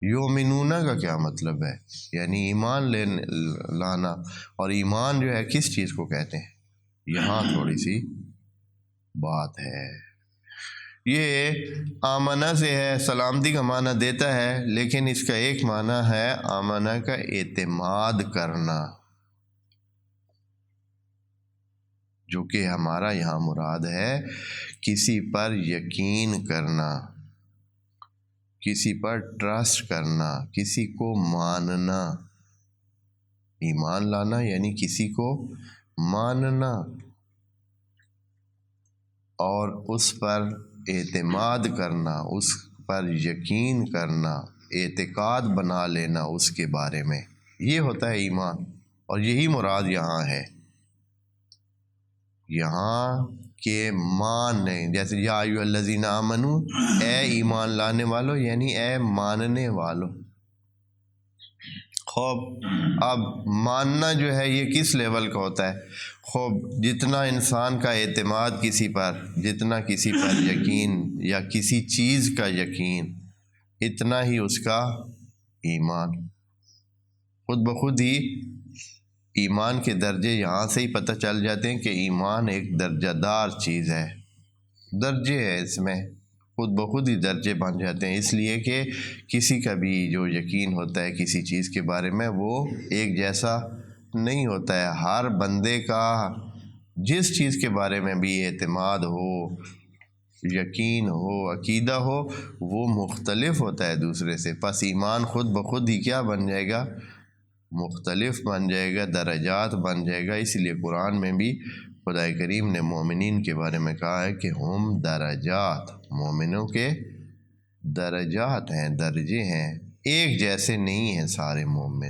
یؤمنون کا کیا مطلب ہے؟ یعنی ایمان لانا، اور ایمان جو ہے کس چیز کو کہتے ہیں؟ یہاں تھوڑی سی بات ہے۔ یہ آمنہ سے ہے، سلامتی کا معنی دیتا ہے، لیکن اس کا ایک معنی ہے آمنہ کا اعتماد کرنا، جو کہ ہمارا یہاں مراد ہے کسی پر یقین کرنا، کسی پر ٹرسٹ کرنا، کسی کو ماننا۔ ایمان لانا یعنی کسی کو ماننا اور اس پر اعتماد کرنا، اس پر یقین کرنا، اعتقاد بنا لینا اس کے بارے میں، یہ ہوتا ہے ایمان، اور یہی مراد یہاں ہے۔ یہاں کے ماننے، جیسے یا ایھا الذین آمنو، اے ایمان لانے والو، یعنی اے ماننے والو۔ خوب اب ماننا جو ہے یہ کس لیول کا ہوتا ہے؟ خوب جتنا انسان کا اعتماد کسی پر، جتنا کسی پر یقین یا کسی چیز کا یقین، اتنا ہی اس کا ایمان۔ خود بخود ہی ایمان کے درجے یہاں سے ہی پتہ چل جاتے ہیں کہ ایمان ایک درجہ دار چیز ہے، درجے ہے اس میں، خود بخود ہی درجے بن جاتے ہیں، اس لیے کہ کسی کا بھی جو یقین ہوتا ہے کسی چیز کے بارے میں وہ ایک جیسا نہیں ہوتا ہے۔ ہر بندے کا جس چیز کے بارے میں بھی اعتماد ہو، یقین ہو، عقیدہ ہو، وہ مختلف ہوتا ہے دوسرے سے، پس ایمان خود بخود ہی کیا بن جائے گا؟ مختلف بن جائے گا، درجات بن جائے گا۔ اس لیے قرآن میں بھی خدا کریم نے مومنین کے بارے میں کہا ہے کہ ہم درجات، مومنوں کے درجات ہیں، درجے ہیں، ایک جیسے نہیں ہیں سارے مومن۔